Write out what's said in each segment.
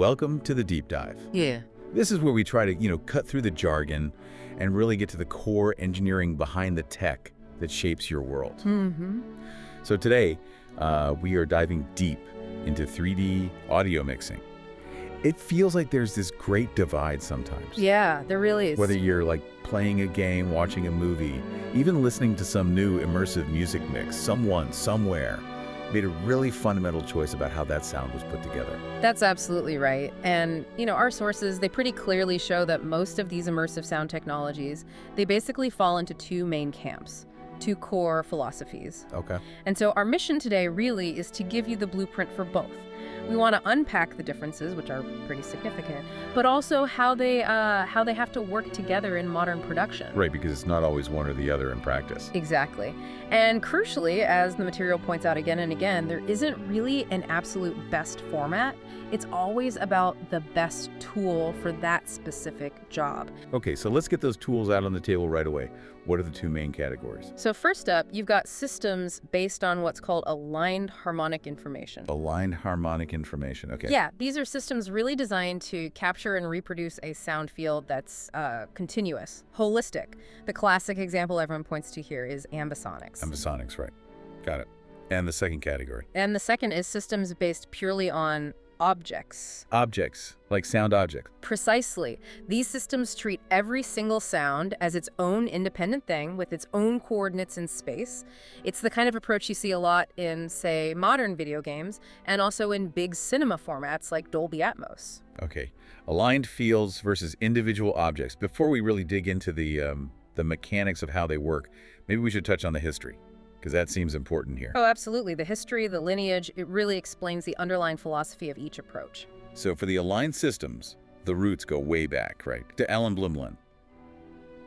welcome to the deep dive. Yeah. This is where we try to, cut through the jargon and really get to the core engineering behind the tech that shapes your world. Mm-hmm. So today, we are diving deep into 3D audio mixing. It feels like there's this great divide sometimes. Yeah, there really is. Whether you're like playing a game, watching a movie, even listening to some new immersive music mix, someone, somewhere, made a really fundamental choice about how that sound was put together. That's absolutely right. And, our sources, they pretty clearly show that most of these immersive sound technologies, they basically fall into two main camps, two core philosophies. Okay. And so our mission today really is to give you the blueprint for both. We want to unpack the differences, which are pretty significant, but also how they have to work together in modern production. Right, because it's not always one or the other in practice. Exactly. And crucially, as the material points out again and again, there isn't really an absolute best format. It's always about the best tool for that specific job. Okay, so let's get those tools out on the table right away. What are the two main categories? So first up, you've got systems based on what's called aligned harmonic information. Aligned harmonic information, okay. Yeah, these are systems really designed to capture and reproduce a sound field that's continuous, holistic. The classic example everyone points to here is Ambisonics. Ambisonics, right. Got it. And the second category? And the second is systems based purely on objects. Objects, like sound objects. Precisely. These systems treat every single sound as its own independent thing with its own coordinates in space. It's the kind of approach you see a lot in, say, modern video games and also in big cinema formats like Dolby Atmos. Okay. Aligned fields versus individual objects. Before we really dig into the mechanics of how they work, maybe we should touch on the history, because that seems important here. Oh, absolutely. The history, the lineage, it really explains the underlying philosophy of each approach. So for the aligned systems, the roots go way back, right? To Alan Blumlein,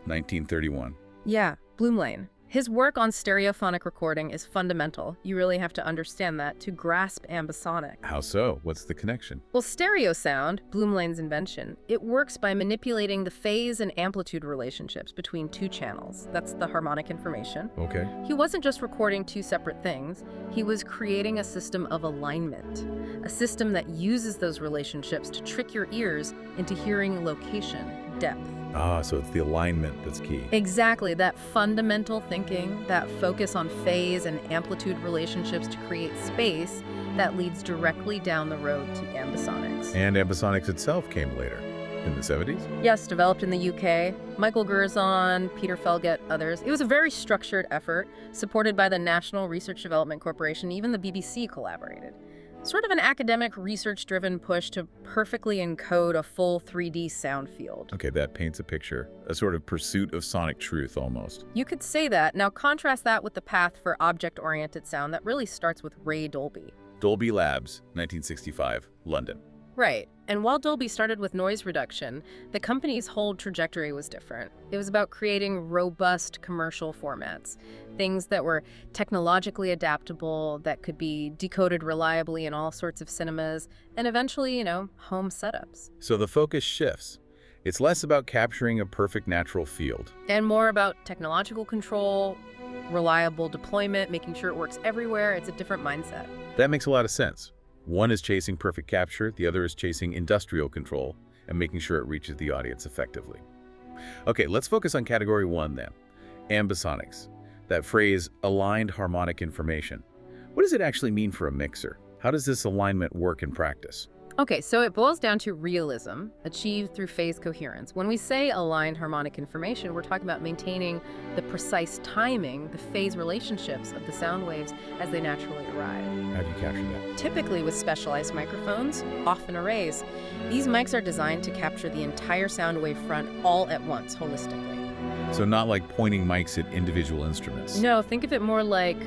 1931. Yeah, Blumlein. His work on stereophonic recording is fundamental. You really have to understand that to grasp ambisonic. How so? What's the connection? Well, stereo sound, Blumlein's invention, it works by manipulating the phase and amplitude relationships between two channels. That's the harmonic information. Okay. He wasn't just recording two separate things, he was creating a system of alignment, a system that uses those relationships to trick your ears into hearing location, depth. Ah, so it's the alignment that's key. Exactly, that fundamental thinking, that focus on phase and amplitude relationships to create space that leads directly down the road to Ambisonics. And Ambisonics itself came later, in the 70s? Yes, developed in the UK. Michael Gerzon, Peter Felget, others. It was a very structured effort, supported by the National Research Development Corporation. Even the BBC collaborated. Sort of an academic, research-driven push to perfectly encode a full 3D sound field. Okay, that paints a picture, a sort of pursuit of sonic truth almost. You could say that. Now contrast that with the path for object-oriented sound that really starts with Ray Dolby. Dolby Labs, 1965, London. Right. And while Dolby started with noise reduction, the company's whole trajectory was different. It was about creating robust commercial formats, things that were technologically adaptable, that could be decoded reliably in all sorts of cinemas, and eventually, home setups. So the focus shifts. It's less about capturing a perfect natural field. And more about technological control, reliable deployment, making sure it works everywhere. It's a different mindset. That makes a lot of sense. One is chasing perfect capture, the other is chasing industrial control and making sure it reaches the audience effectively. Okay, let's focus on category one then. Ambisonics. That phrase, aligned harmonic information. What does it actually mean for a mixer? How does this alignment work in practice? Okay, so it boils down to realism, achieved through phase coherence. When we say aligned harmonic information, we're talking about maintaining the precise timing, the phase relationships of the sound waves as they naturally arrive. How do you capture that? Typically with specialized microphones, often arrays. These mics are designed to capture the entire sound wave front all at once, holistically. So not like pointing mics at individual instruments. No, think of it more like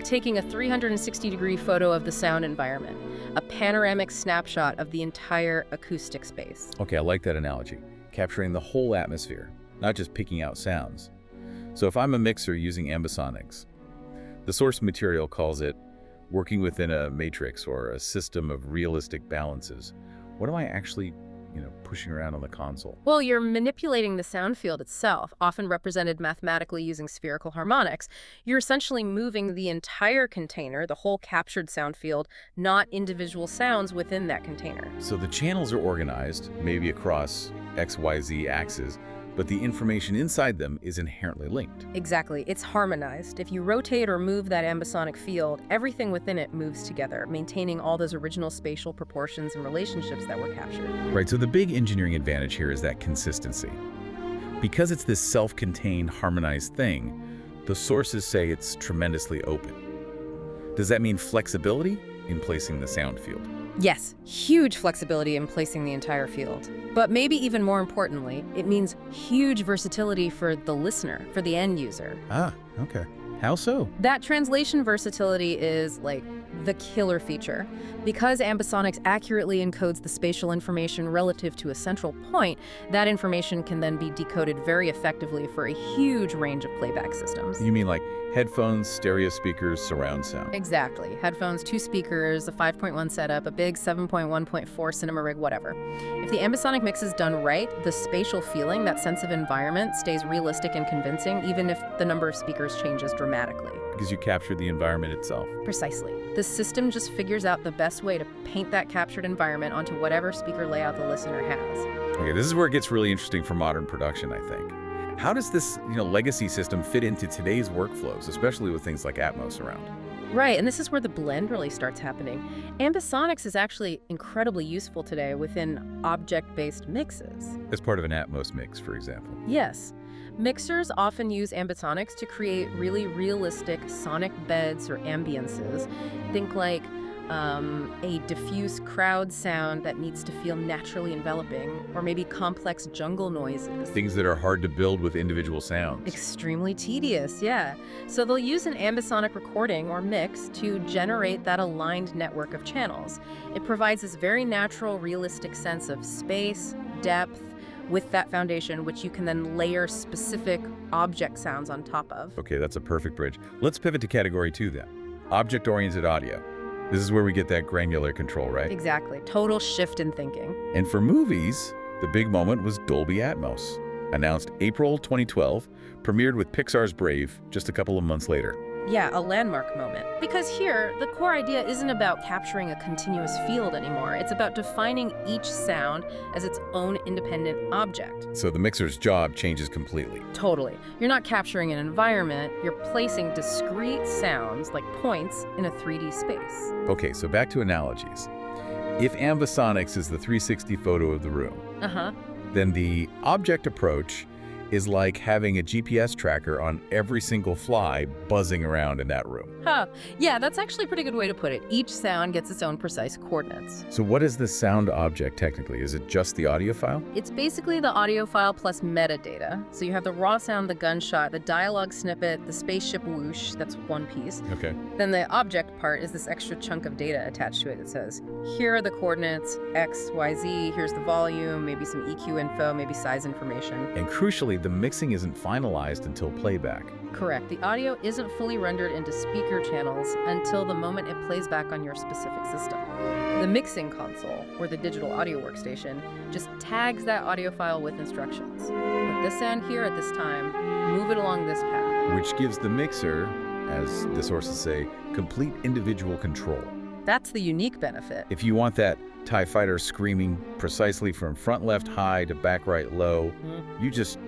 taking a 360-degree photo of the sound environment, a panoramic snapshot of the entire acoustic space. Okay, I like that analogy. Capturing the whole atmosphere, not just picking out sounds. So if I'm a mixer using Ambisonics, the source material calls it working within a matrix or a system of realistic balances. What am I actually, pushing around on the console? Well, you're manipulating the sound field itself, often represented mathematically using spherical harmonics. You're essentially moving the entire container, the whole captured sound field, not individual sounds within that container. So the channels are organized, maybe across XYZ axes, but the information inside them is inherently linked. Exactly. It's harmonized. If you rotate or move that ambisonic field, everything within it moves together, maintaining all those original spatial proportions and relationships that were captured. Right, so the big engineering advantage here is that consistency. Because it's this self-contained, harmonized thing, the sources say it's tremendously open. Does that mean flexibility in placing the sound field? Yes, huge flexibility in placing the entire field. But maybe even more importantly, it means huge versatility for the listener, for the end user. Ah, okay. How so? That translation versatility is like the killer feature. Because Ambisonics accurately encodes the spatial information relative to a central point, that information can then be decoded very effectively for a huge range of playback systems. You mean like headphones, stereo speakers, surround sound? Exactly. Headphones, 2 speakers, a 5.1 setup, a big 7.1.4 cinema rig, whatever. If the ambisonic mix is done right, the spatial feeling, that sense of environment, stays realistic and convincing, even if the number of speakers changes dramatically. Because you captured the environment itself. Precisely. The system just figures out the best way to paint that captured environment onto whatever speaker layout the listener has. Okay, this is where it gets really interesting for modern production, I think. How does this, legacy system fit into today's workflows, especially with things like Atmos around? Right, and this is where the blend really starts happening. Ambisonics is actually incredibly useful today within object-based mixes. As part of an Atmos mix, for example. Yes. Mixers often use ambisonics to create really realistic sonic beds or ambiances. Think like a diffuse crowd sound that needs to feel naturally enveloping, or maybe complex jungle noises. Things that are hard to build with individual sounds. Extremely tedious, yeah. So they'll use an ambisonic recording or mix to generate that aligned network of channels. It provides this very natural, realistic sense of space, depth, with that foundation, which you can then layer specific object sounds on top of. Okay, that's a perfect bridge. Let's pivot to category 2 then. Object-oriented audio. This is where we get that granular control, right? Exactly. Total shift in thinking. And for movies, the big moment was Dolby Atmos. Announced April 2012, premiered with Pixar's Brave just a couple of months later. Yeah, a landmark moment. Because here, the core idea isn't about capturing a continuous field anymore. It's about defining each sound as its own independent object. So the mixer's job changes completely. Totally. You're not capturing an environment, you're placing discrete sounds, like points, in a 3D space. Okay, so back to analogies. If Ambisonics is the 360 photo of the room, then the object approach is like having a GPS tracker on every single fly buzzing around in that room. Yeah, that's actually a pretty good way to put it. Each sound gets its own precise coordinates. So what is the sound object technically? Is it just the audio file? It's basically the audio file plus metadata. So you have the raw sound, the gunshot, the dialogue snippet, the spaceship whoosh, that's one piece. Okay. Then the object part is this extra chunk of data attached to it that says, here are the coordinates, X, Y, Z, here's the volume, maybe some EQ info, maybe size information. And crucially, the mixing isn't finalized until playback. Correct. The audio isn't fully rendered into speaker channels until the moment it plays back on your specific system. The mixing console, or the digital audio workstation, just tags that audio file with instructions. Put this sound here at this time, move it along this path. Which gives the mixer, as the sources say, complete individual control. That's the unique benefit. If you want that TIE fighter screaming precisely from front left high to back right low, you just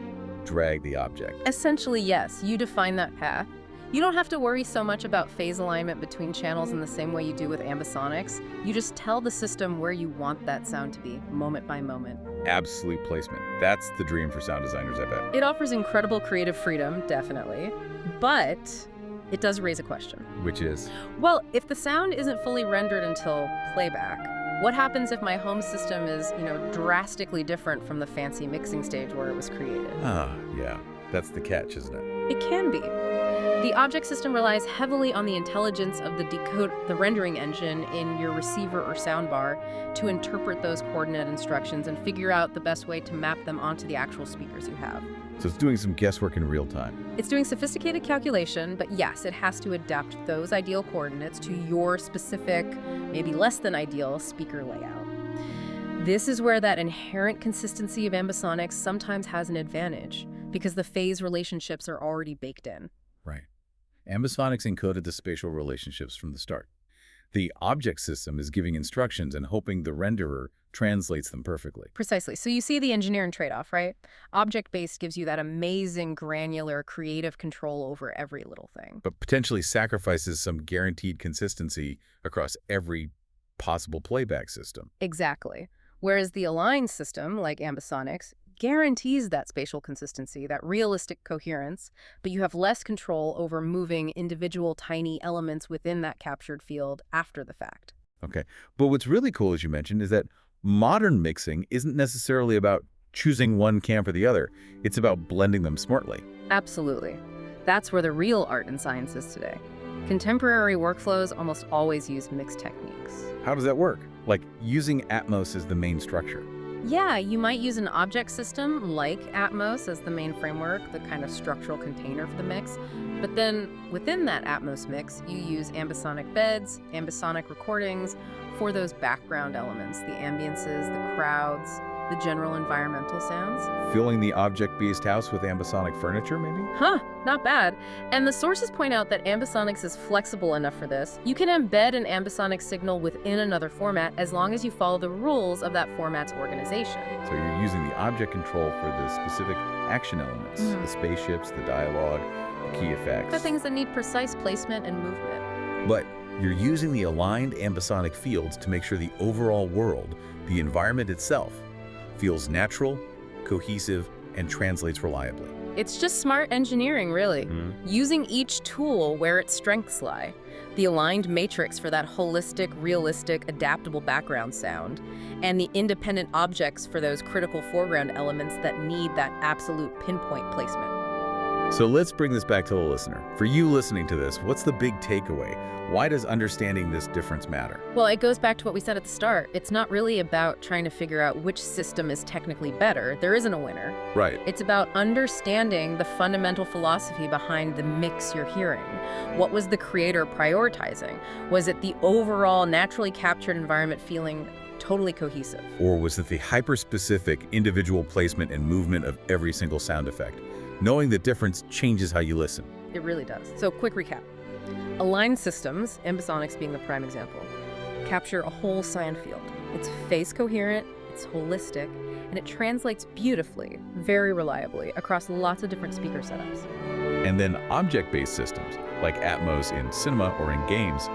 drag the object. Essentially, yes, you define that path. You don't have to worry so much about phase alignment between channels in the same way you do with Ambisonics. You just tell the system where you want that sound to be, moment by moment. Absolute placement. That's the dream for sound designers, I bet. It offers incredible creative freedom, definitely, but it does raise a question. Which is? Well, if the sound isn't fully rendered until playback, what happens if my home system is, drastically different from the fancy mixing stage where it was created? Yeah. That's the catch, isn't it? It can be. The object system relies heavily on the intelligence of the rendering engine in your receiver or soundbar to interpret those coordinate instructions and figure out the best way to map them onto the actual speakers you have. So it's doing some guesswork in real time. It's doing sophisticated calculation, but yes, it has to adapt those ideal coordinates to your specific, maybe less than ideal speaker layout. This is where that inherent consistency of ambisonics sometimes has an advantage, because the phase relationships are already baked in. Right. Ambisonics encoded the spatial relationships from the start. The object system is giving instructions and hoping the renderer translates them perfectly. Precisely. So you see the engineering trade-off, right? Object-based gives you that amazing, granular, creative control over every little thing. But potentially sacrifices some guaranteed consistency across every possible playback system. Exactly. Whereas the aligned system, like Ambisonics, guarantees that spatial consistency, that realistic coherence, but you have less control over moving individual tiny elements within that captured field after the fact. Okay. But what's really cool, as you mentioned, is that modern mixing isn't necessarily about choosing one camp or the other. It's about blending them smartly. Absolutely. That's where the real art and science is today. Contemporary workflows almost always use mixed techniques. How does that work? Like using Atmos as the main structure. Yeah, you might use an object system like Atmos as the main framework, the kind of structural container for the mix. But then within that Atmos mix, you use ambisonic beds, ambisonic recordings for those background elements, the ambiances, the crowds, the general environmental sounds. Filling the object-based house with ambisonic furniture, maybe? Huh, not bad. And the sources point out that Ambisonics is flexible enough for this. You can embed an ambisonic signal within another format as long as you follow the rules of that format's organization. So you're using the object control for the specific action elements, the spaceships, the dialogue, the key effects. The things that need precise placement and movement. But you're using the aligned ambisonic fields to make sure the overall world, the environment itself, feels natural, cohesive, and translates reliably. It's just smart engineering, really. Using each tool where its strengths lie. The aligned matrix for that holistic, realistic, adaptable background sound, and the independent objects for those critical foreground elements that need that absolute pinpoint placement. So let's bring this back to the listener. For you listening to this, what's the big takeaway? Why does understanding this difference matter? Well, it goes back to what we said at the start. It's not really about trying to figure out which system is technically better. There isn't a winner. Right. It's about understanding the fundamental philosophy behind the mix you're hearing. What was the creator prioritizing? Was it the overall naturally captured environment feeling totally cohesive? Or was it the hyper-specific individual placement and movement of every single sound effect? Knowing the difference changes how you listen. It really does. So quick recap. Aligned systems, Ambisonics being the prime example, capture a whole sound field. It's phase coherent, it's holistic, and it translates beautifully, very reliably, across lots of different speaker setups. And then object-based systems, like Atmos in cinema or in games,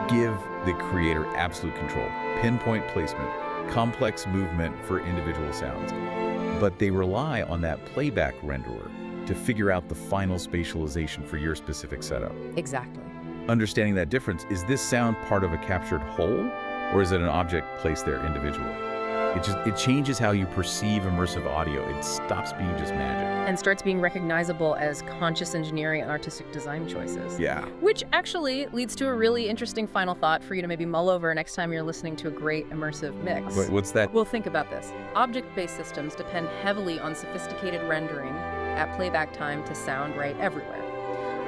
give the creator absolute control, pinpoint placement, complex movement for individual sounds. But they rely on that playback renderer to figure out the final spatialization for your specific setup. Exactly. Understanding that difference, is this sound part of a captured whole, or is it an object placed there individually? It changes how you perceive immersive audio. It stops being just magic. And starts being recognizable as conscious engineering and artistic design choices. Yeah. Which actually leads to a really interesting final thought for you to maybe mull over next time you're listening to a great immersive mix. What's that? Well, think about this. Object-based systems depend heavily on sophisticated rendering at playback time to sound right everywhere.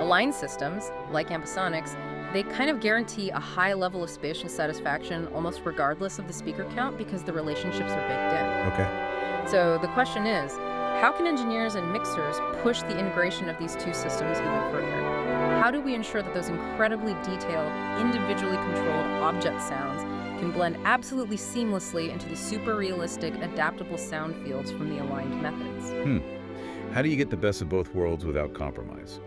Aligned systems, like Ambisonics, they kind of guarantee a high level of spatial satisfaction almost regardless of the speaker count because the relationships are baked in. Okay. So the question is, how can engineers and mixers push the integration of these two systems even further? How do we ensure that those incredibly detailed, individually controlled object sounds can blend absolutely seamlessly into the super realistic, adaptable sound fields from the aligned methods? How do you get the best of both worlds without compromise?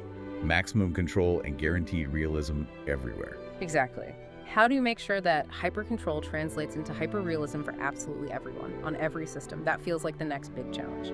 Maximum control and guaranteed realism everywhere. Exactly. How do you make sure that hyper-control translates into hyper-realism for absolutely everyone, on every system? That feels like the next big challenge.